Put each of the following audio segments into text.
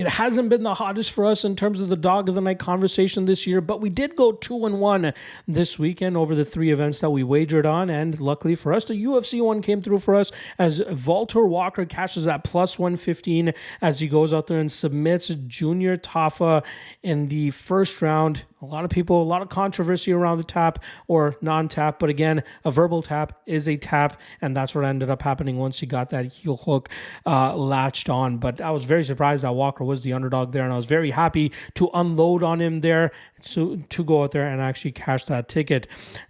It hasn't been the hottest for us in terms of the dog of the night conversation this year, but we did go 2-1 this weekend over the 3 events that we wagered on, and luckily for us, the UFC one came through for us as Walter Walker cashes that plus 115 as he goes out there and submits Junior Tafa in the first round. A lot of people, a lot of controversy around the tap or non-tap, but again, a verbal tap is a tap, and that's what ended up happening once he got that heel hook latched on. But I was very surprised that Walker was the underdog there, and I was very happy to unload on him there to go out there and actually cash that ticket.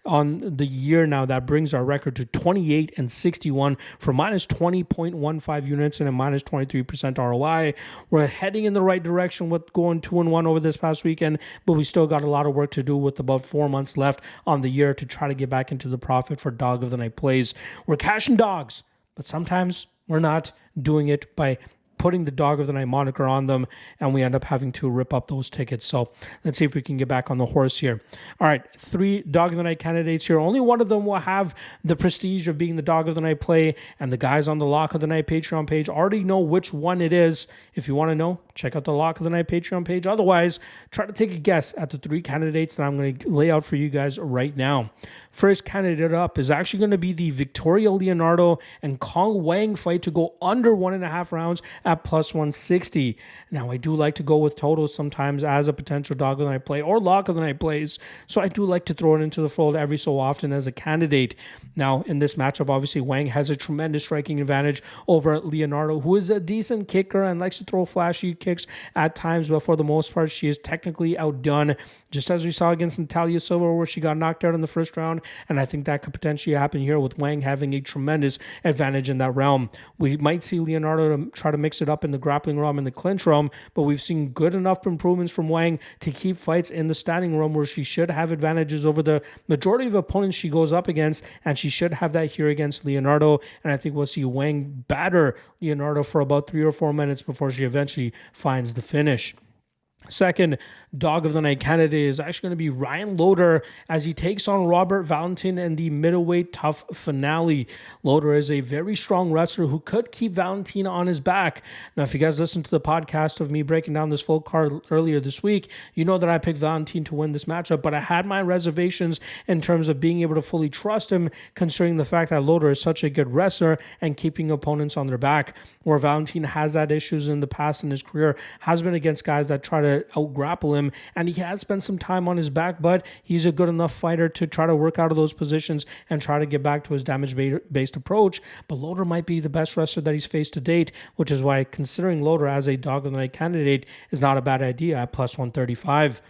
On the year now, that brings our record to 28-61 for minus 20.15 units and a minus 23% ROI. We're heading in the right direction with going 2-1 over this past weekend, but we still got a lot of work to do with about 4 months left on the year to try to get back into the profit for dog of the night plays. We're cashing dogs, but sometimes we're not doing it by putting the dog of the night moniker on them, and we end up having to rip up those tickets. So let's see if we can get back on the horse here. All right, 3 dog of the night candidates here. Only one of them will have the prestige of being the dog of the night play, and the guys on the Lock of the Night Patreon page already know which one it is. If you want to know, check out the Lock of the Night Patreon page. Otherwise, try to take a guess at the 3 candidates that I'm going to lay out for you guys right now. First candidate up is actually going to be the Victoria Leonardo and Kong Wang fight to go under 1.5 rounds at plus 160. Now, I do like to go with totals sometimes as a potential dog of the night play or lock of the night plays, so I do like to throw it into the fold every so often as a candidate. Now, in this matchup, obviously, Wang has a tremendous striking advantage over Leonardo, who is a decent kicker and likes to throw flashy kicks at times, but for the most part, she is technically outdone, just as we saw against Natalia Silva, where she got knocked out in the first round, and I think that could potentially happen here with Wang having a tremendous advantage in that realm. We might see Leonardo try to mix it up in the grappling realm and the clinch realm, but we've seen good enough improvements from Wang to keep fights in the standing realm where she should have advantages over the majority of opponents she goes up against, and she should have that here against Leonardo, and I think we'll see Wang batter Leonardo for about 3 or 4 minutes before she eventually finds the finish. Second dog of the night candidate is actually going to be Ryan Loder as he takes on Robert Valentin in the middleweight tough finale. Loder is a very strong wrestler who could keep Valentin on his back. Now, if you guys listened to the podcast of me breaking down this full card earlier this week, you know that I picked Valentin to win this matchup, but I had my reservations in terms of being able to fully trust him, considering the fact that Loder is such a good wrestler and keeping opponents on their back, where Valentin has had issues in the past in his career, has been against guys that try to out-grapple him, and he has spent some time on his back, but he's a good enough fighter to try to work out of those positions and try to get back to his damage-based approach. But Loder might be the best wrestler that he's faced to date, which is why considering Loder as a dog of the night candidate is not a bad idea at plus 135.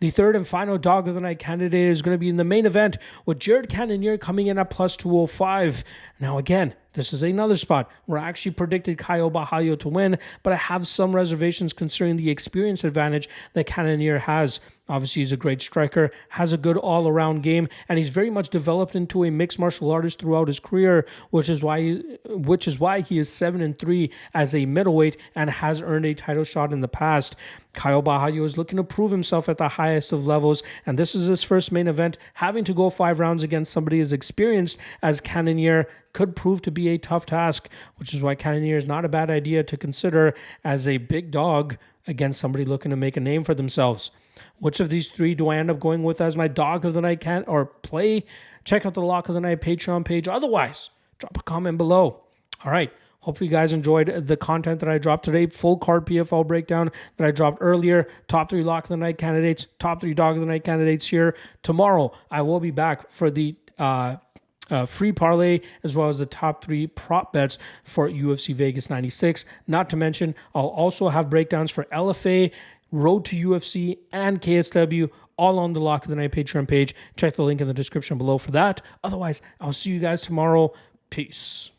The third and final dog of the night candidate is going to be in the main event with Jared Cannonier coming in at plus 205. Now again, this is another spot where I actually predicted Caio Bahayo to win, but I have some reservations considering the experience advantage that Cannonier has. Obviously, he's a great striker, has a good all-around game, and he's very much developed into a mixed martial artist throughout his career, which is why he is 7-3 as a middleweight and has earned a title shot in the past. Caio Bahayo is looking to prove himself at the highest of levels, and this is his first main event. Having to go 5 rounds against somebody as experienced as Cannonier could prove to be a tough task, which is why Cannonier is not a bad idea to consider as a big dog against somebody looking to make a name for themselves. Which of these 3 do I end up going with as my dog of the night or play? Check out the Lock of the Night Patreon page. Otherwise, drop a comment below. All right. Hope you guys enjoyed the content that I dropped today. Full card PFL breakdown that I dropped earlier. Top 3 Lock of the Night candidates. Top 3 Dog of the Night candidates here. Tomorrow, I will be back for the free parlay as well as the top 3 prop bets for UFC Vegas 96. Not to mention, I'll also have breakdowns for LFA, Road to UFC, and KSW, all on the Lock of the Night Patreon page. Check the link in the description below for that. Otherwise, I'll see you guys tomorrow. Peace.